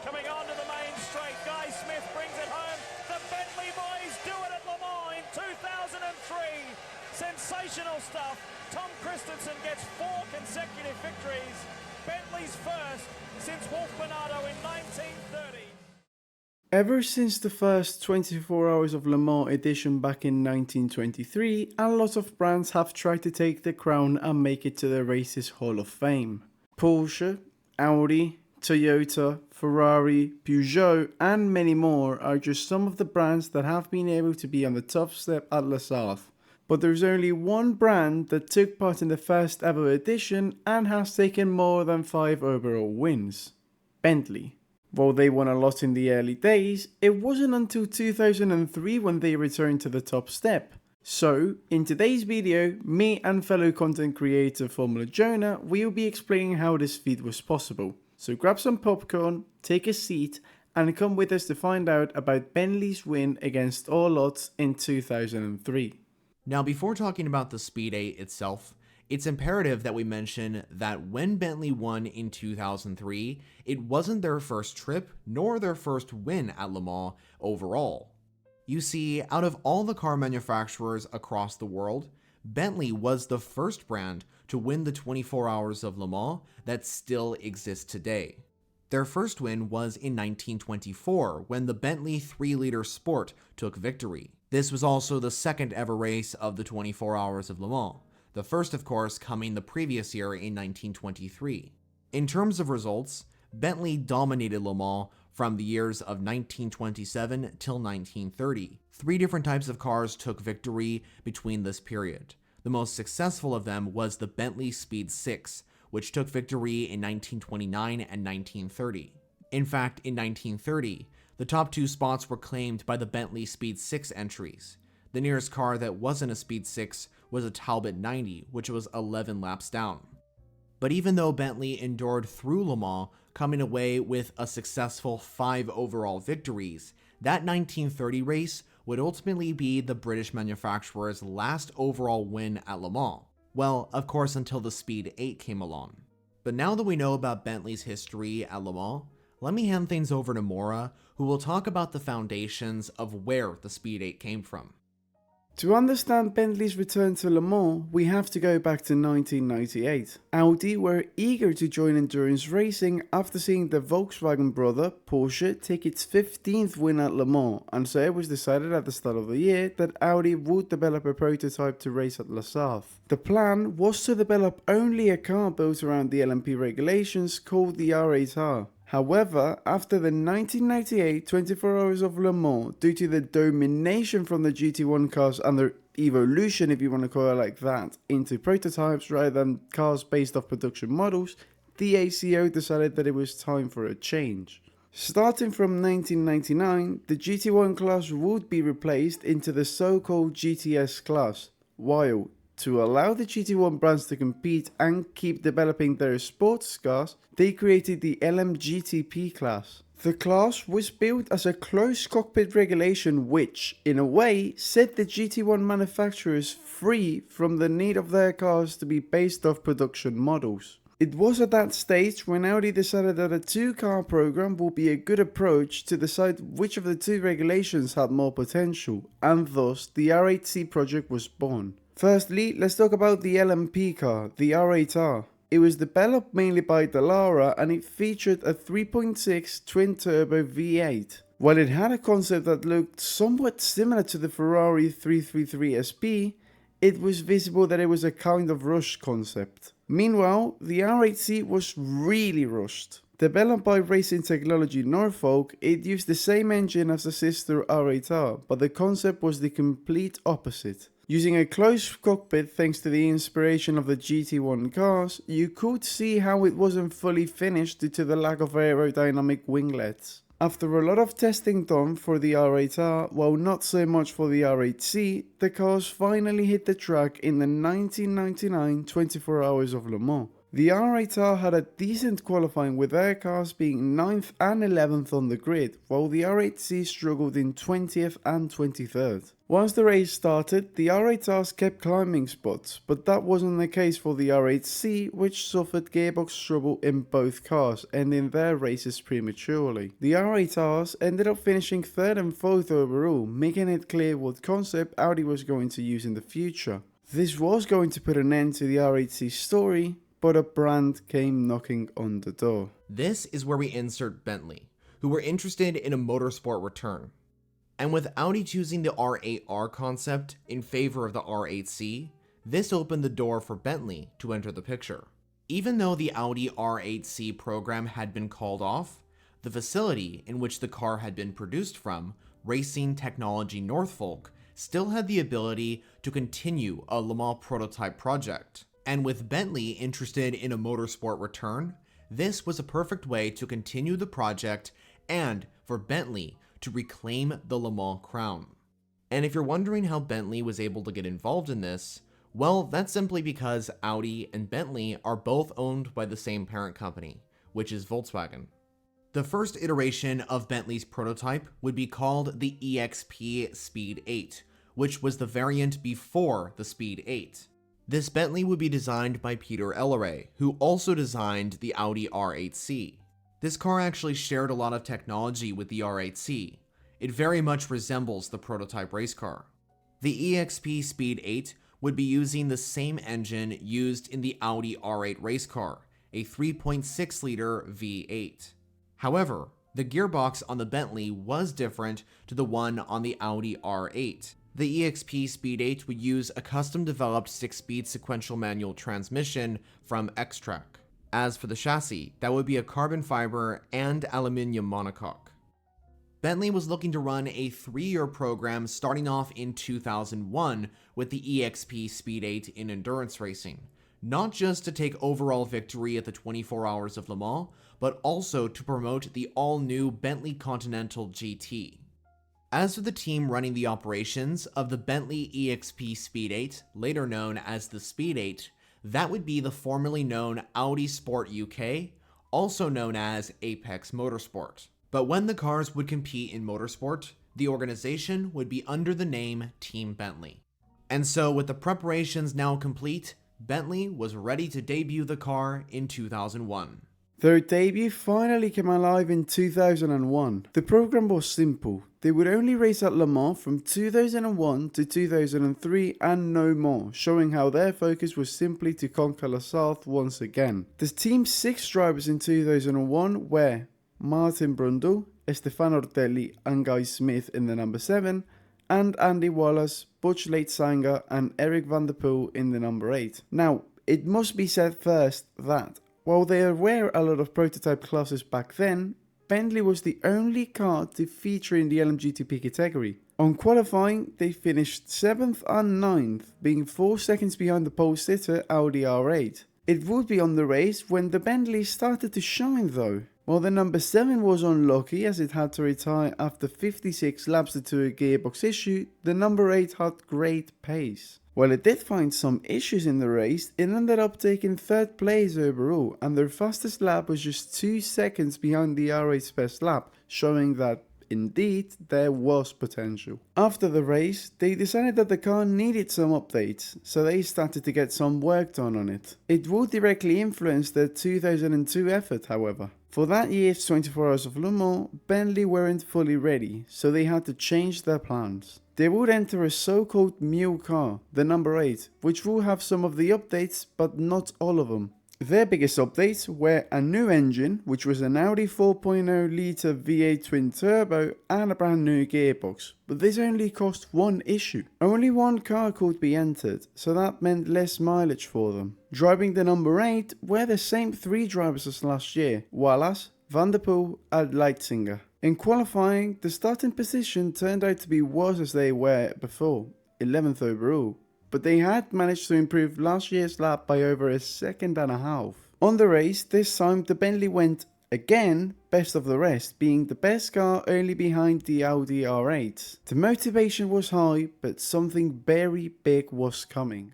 Coming on to the main straight, Guy Smith brings it home. The Bentley boys do it at Le Mans in 2003. Sensational stuff. Tom Christensen gets 4 consecutive victories. Bentley's first since Wolf Bernardo in 1930. Ever since the first 24 Hours of Le Mans edition back in 1923, a lot of brands have tried to take the crown and make it to the race's Hall of Fame. Porsche, Audi, Toyota, Ferrari, Peugeot and many more are just some of the brands that have been able to be on the top step at Le Mans. But there's only one brand that took part in the first ever edition and has taken more than 5 overall wins: Bentley. While they won a lot in the early days, it wasn't until 2003 when they returned to the top step. So, in today's video, me and fellow content creator Formula Jonah will be explaining how this feat was possible. So grab some popcorn, take a seat, and come with us to find out about Bentley's win against all odds in 2003. Now, before talking about the Speed 8 itself, it's imperative that we mention that when Bentley won in 2003, it wasn't their first trip nor their first win at Le Mans overall. You see, out of all the car manufacturers across the world, Bentley was the first brand to win the 24 Hours of Le Mans that still exists today. Their first win was in 1924 when the Bentley 3-liter Sport took victory. This was also the second ever race of the 24 Hours of Le Mans. The first, of course, coming the previous year in 1923. In terms of results, Bentley dominated Le Mans from the years of 1927 till 1930. 3 different types of cars took victory between this period. The most successful of them was the Bentley Speed 6, which took victory in 1929 and 1930. In fact, in 1930, the top 2 spots were claimed by the Bentley Speed 6 entries. The nearest car that wasn't a Speed 6 was a Talbot 90, which was 11 laps down. But even though Bentley endured through Le Mans, coming away with a successful 5 overall victories, that 1930 race would ultimately be the British manufacturer's last overall win at Le Mans. Well, of course, until the Speed 8 came along. But now that we know about Bentley's history at Le Mans, let me hand things over to Maura, who will talk about the foundations of where the Speed 8 came from. To understand Bentley's return to Le Mans, we have to go back to 1998. Audi were eager to join endurance racing after seeing the Volkswagen brother, Porsche, take its 15th win at Le Mans, and so it was decided at the start of the year that Audi would develop a prototype to race at Les Arts. The plan was to develop only a car built around the LMP regulations called the R8R. However, after the 1998 24 Hours of Le Mans, due to the domination from the GT1 cars and their evolution, if you want to call it like that, into prototypes rather than cars based off production models, the ACO decided that it was time for a change. Starting from 1999, the GT1 class would be replaced into the so-called GTS class, while to allow the GT1 brands to compete and keep developing their sports cars, they created the LMGTP class. The class was built as a closed cockpit regulation which, in a way, set the GT1 manufacturers free from the need of their cars to be based off production models. It was at that stage when Audi decided that a 2-car program would be a good approach to decide which of the 2 regulations had more potential, and thus the R8C project was born. Firstly, let's talk about the LMP car, the R8R. It was developed mainly by Dallara and it featured a 3.6 twin-turbo V8. While it had a concept that looked somewhat similar to the Ferrari 333 SP, it was visible that it was a kind of rushed concept. Meanwhile, the R8C was really rushed. Developed by Racing Technology Norfolk, it used the same engine as the sister R8R, but the concept was the complete opposite. Using a closed cockpit thanks to the inspiration of the GT1 cars, you could see how it wasn't fully finished due to the lack of aerodynamic winglets. After a lot of testing done for the R8R, while not so much for the R8C, the cars finally hit the track in the 1999 24 Hours of Le Mans. The R8R had a decent qualifying with their cars being 9th and 11th on the grid, while the R8C struggled in 20th and 23rd. Once the race started, the R8Rs kept climbing spots, but that wasn't the case for the R8C, which suffered gearbox trouble in both cars, ending their races prematurely. The R8Rs ended up finishing 3rd and 4th overall, making it clear what concept Audi was going to use in the future. This was going to put an end to the R8C story, but a brand came knocking on the door. This is where we insert Bentley, who were interested in a motorsport return. And with Audi choosing the R8R concept in favor of the R8C, this opened the door for Bentley to enter the picture. Even though the Audi R8C program had been called off, the facility in which the car had been produced from, Racing Technology Norfolk, still had the ability to continue a Le Mans prototype project. And with Bentley interested in a motorsport return, this was a perfect way to continue the project and for Bentley to reclaim the Le Mans crown. And if you're wondering how Bentley was able to get involved in this, well, that's simply because Audi and Bentley are both owned by the same parent company, which is Volkswagen. The first iteration of Bentley's prototype would be called the EXP Speed 8, which was the variant before the Speed 8. This Bentley would be designed by Peter Elleray, who also designed the Audi R8C. This car actually shared a lot of technology with the R8C. It very much resembles the prototype race car. The EXP Speed 8 would be using the same engine used in the Audi R8 race car, a 3.6-liter V8. However, the gearbox on the Bentley was different to the one on the Audi R8. The EXP Speed 8 would use a custom-developed 6-speed sequential manual transmission from X-Track. As for the chassis, that would be a carbon fiber and aluminium monocoque. Bentley was looking to run a 3-year program starting off in 2001 with the EXP Speed 8 in endurance racing, not just to take overall victory at the 24 Hours of Le Mans, but also to promote the all-new Bentley Continental GT. As for the team running the operations of the Bentley EXP Speed 8, later known as the Speed 8, that would be the formerly known Audi Sport UK, also known as Apex Motorsport. But when the cars would compete in motorsport, the organization would be under the name Team Bentley. And so with the preparations now complete, Bentley was ready to debut the car in 2001. Their debut finally came alive in 2001. The program was simple. They would only race at Le Mans from 2001 to 2003 and no more, showing how their focus was simply to conquer Le South once again. The team's 6 drivers in 2001 were Martin Brundle, Stefano Ortelli and Guy Smith in the number 7, and Andy Wallace, Butch Leitzinger and Eric van der Poel in the number 8. Now, it must be said first that while there were a lot of prototype classes back then, Bentley was the only car to feature in the LMGTP category. On qualifying, they finished 7th and 9th, being 4 seconds behind the pole sitter Audi R8. It would be on the race when the Bentley started to shine though. While the number 7 was unlucky as it had to retire after 56 laps due to a gearbox issue, the number 8 had great pace. While it did find some issues in the race, it ended up taking 3rd place overall, and their fastest lap was just 2 seconds behind the R8's best lap, showing that indeed there was potential. After the race, they decided that the car needed some updates, so they started to get some work done on it. It would directly influence their 2002 effort, however. For that year's 24 Hours of Le Mans, Bentley weren't fully ready, so they had to change their plans. They would enter a so-called mule car, the number 8, which will have some of the updates, but not all of them. Their biggest updates were a new engine, which was an Audi 4.0 litre V8 twin turbo and a brand new gearbox, but this only caused one issue. Only one car could be entered, so that meant less mileage for them. Driving the number 8 were the same 3 drivers as last year, Wallace, Van der Poel and Leitzinger. In qualifying, the starting position turned out to be worse as they were before, 11th overall, but they had managed to improve last year's lap by over a second and a half. On the race, this time the Bentley went again best of the rest, being the best car only behind the Audi R8. The motivation was high, but something very big was coming.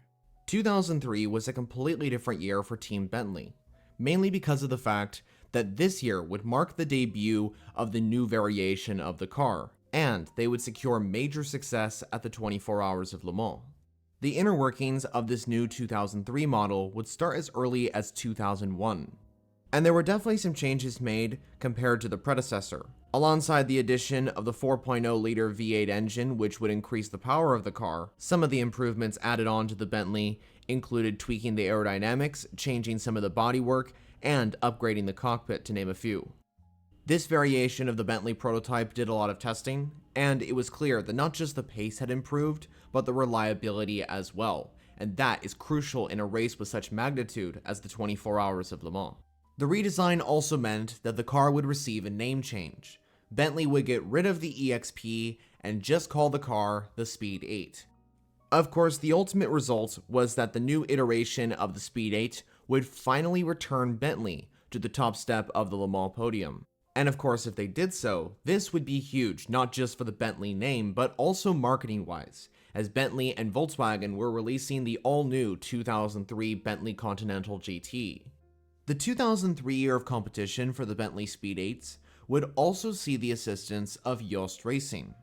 2003 was a completely different year for Team Bentley, mainly because of the fact that this year would mark the debut of the new variation of the car, and they would secure major success at the 24 Hours of Le Mans. The inner workings of this new 2003 model would start as early as 2001, and there were definitely some changes made compared to the predecessor. Alongside the addition of the 4.0-liter V8 engine, which would increase the power of the car, some of the improvements added on to the Bentley included tweaking the aerodynamics, changing some of the bodywork, and upgrading the cockpit, to name a few. This variation of the Bentley prototype did a lot of testing, and it was clear that not just the pace had improved, but the reliability as well, and that is crucial in a race with such magnitude as the 24 Hours of Le Mans. The redesign also meant that the car would receive a name change. Bentley would get rid of the EXP and just call the car the Speed 8. Of course, the ultimate result was that the new iteration of the Speed 8 would finally return Bentley to the top step of the Le Mans podium. And of course, if they did so, this would be huge, not just for the Bentley name, but also marketing-wise, as Bentley and Volkswagen were releasing the all-new 2003 Bentley Continental GT. The 2003 year of competition for the Bentley Speed 8s would also see the assistance of Jost Racing.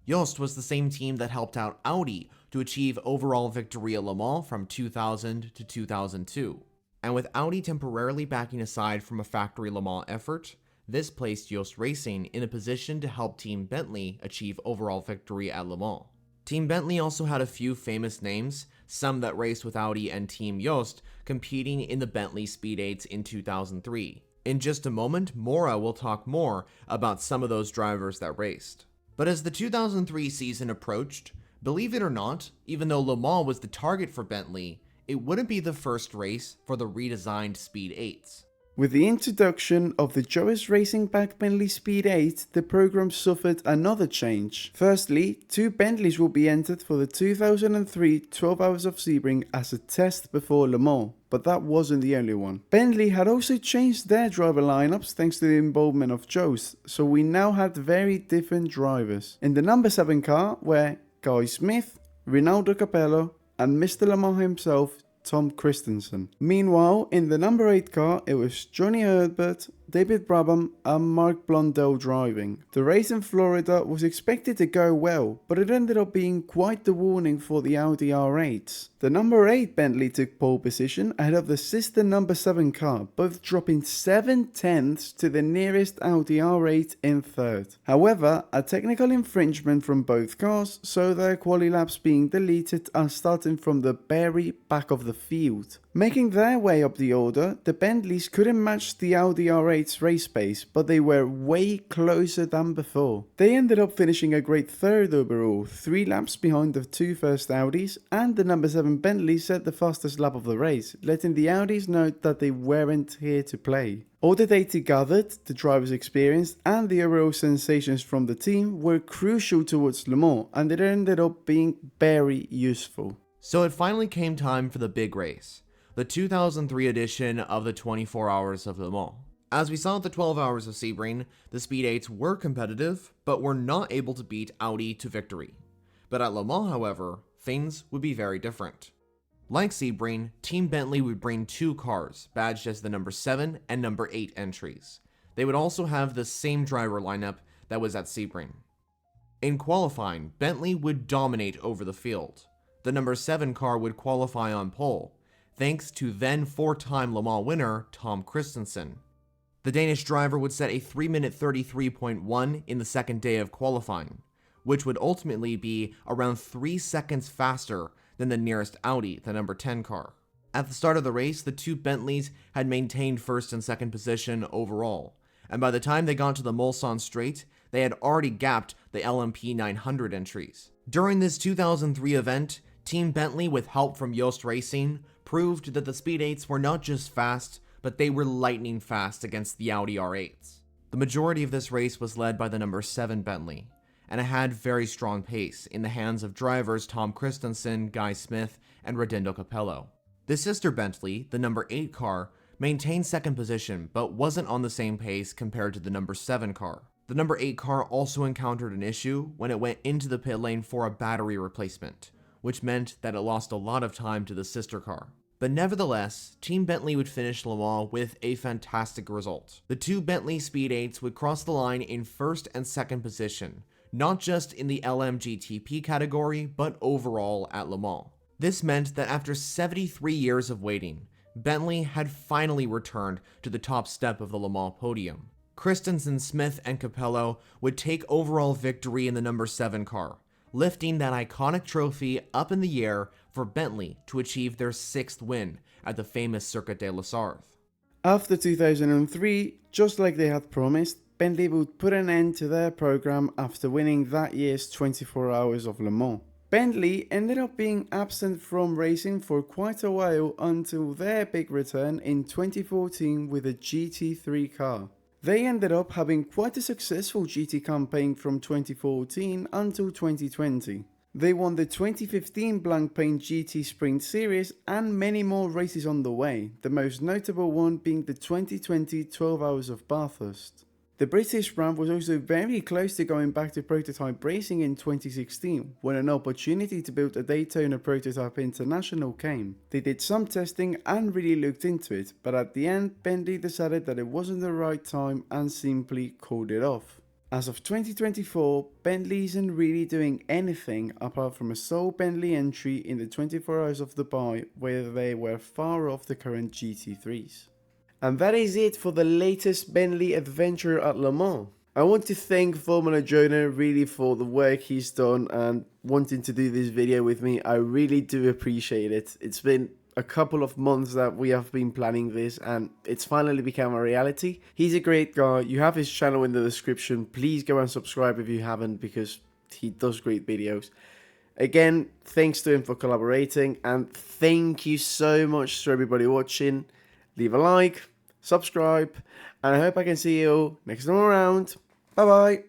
Jost was the same team that helped out Audi to achieve overall victory at Le Mans from 2000 to 2002. And with Audi temporarily backing aside from a factory Le Mans effort, this placed Jost Racing in a position to help Team Bentley achieve overall victory at Le Mans. Team Bentley also had a few famous names, some that raced with Audi and Team Jost, competing in the Bentley Speed 8s in 2003. In just a moment, Maura will talk more about some of those drivers that raced. But as the 2003 season approached, believe it or not, even though Le Mans was the target for Bentley, it wouldn't be the first race for the redesigned Speed 8s. With the introduction of the Joest Racing-backed Bentley Speed 8, the program suffered another change. Firstly, 2 Bentleys will be entered for the 2003 12 Hours of Sebring as a test before Le Mans, but that wasn't the only one. Bentley had also changed their driver lineups thanks to the involvement of Jost, so we now had very different drivers. In the number 7 car were Guy Smith, Rinaldo Capello, and Mr. Le Mans himself, Tom Christensen. Meanwhile, in the number 8 car, it was Johnny Herbert, David Brabham and Mark Blundell driving. The race in Florida was expected to go well, but it ended up being quite the warning for the Audi R8s. The number 8 Bentley took pole position ahead of the sister number 7 car, both dropping 7/10ths to the nearest Audi R8 in third. However, a technical infringement from both cars saw their quali laps being deleted and starting from the very back of the field. Making their way up the order, the Bentleys couldn't match the Audi R8's race pace, but they were way closer than before. They ended up finishing a great third overall, 3 laps behind the 2 first Audis, and the number 7 Bentley set the fastest lap of the race, letting the Audis know that they weren't here to play. All the data gathered, the driver's experience, and the overall sensations from the team were crucial towards Le Mans, and it ended up being very useful. So it finally came time for the big race, the 2003 edition of the 24 Hours of Le Mans. As we saw at the 12 Hours of Sebring, the Speed 8s were competitive, but were not able to beat Audi to victory. But at Le Mans, however, things would be very different. Like Sebring, Team Bentley would bring 2 cars, badged as the number 7 and number 8 entries. They would also have the same driver lineup that was at Sebring. In qualifying, Bentley would dominate over the field. The number 7 car would qualify on pole, thanks to then 4-time Le Mans winner Tom Christensen. The Danish driver would set a 3-minute 33.1 in the second day of qualifying, which would ultimately be around 3 seconds faster than the nearest Audi, the number 10 car. At the start of the race, the 2 Bentleys had maintained first and second position overall, and by the time they got to the Mulsanne straight, they had already gapped the LMP 900 entries. During this 2003 event, Team Bentley, with help from Jost Racing, proved that the Speed 8s were not just fast, but they were lightning fast against the Audi R8s. The majority of this race was led by the number 7 Bentley, and it had very strong pace in the hands of drivers Tom Christensen, Guy Smith, and Rodindo Capello. The sister Bentley, the number 8 car, maintained second position, but wasn't on the same pace compared to the number 7 car. The number 8 car also encountered an issue when it went into the pit lane for a battery replacement, which meant that it lost a lot of time to the sister car. But nevertheless, Team Bentley would finish Le Mans with a fantastic result. The two Bentley Speed 8s would cross the line in first and second position, not just in the LMGTP category, but overall at Le Mans. This meant that after 73 years of waiting, Bentley had finally returned to the top step of the Le Mans podium. Christensen, Smith, and Capello would take overall victory in the number 7 car, lifting that iconic trophy up in the air for Bentley to achieve their 6th win at the famous Circuit de la Sarthe. After 2003, just like they had promised, Bentley would put an end to their program after winning that year's 24 Hours of Le Mans. Bentley ended up being absent from racing for quite a while until their big return in 2014 with a GT3 car. They ended up having quite a successful GT campaign from 2014 until 2020. They won the 2015 Blank Paint GT Sprint Series and many more races on the way, the most notable one being the 2020 12 Hours of Bathurst. The British brand was also very close to going back to prototype racing in 2016 when an opportunity to build a Daytona Prototype International came. They did some testing and really looked into it, but at the end Bentley decided that it wasn't the right time and simply called it off. As of 2024, Bentley isn't really doing anything apart from a sole Bentley entry in the 24 Hours of Dubai where they were far off the current GT3s. And that is it for the latest Bentley adventure at Le Mans. I want to thank Formula Jonah really for the work he's done and wanting to do this video with me. I really do appreciate it. It's been a couple of months that we have been planning this and it's finally become a reality. He's a great guy. You have his channel in the description. Please go and subscribe if you haven't because he does great videos. Again, thanks to him for collaborating and thank you so much to everybody watching. Leave a like, subscribe, and I hope I can see you all next time around. Bye bye.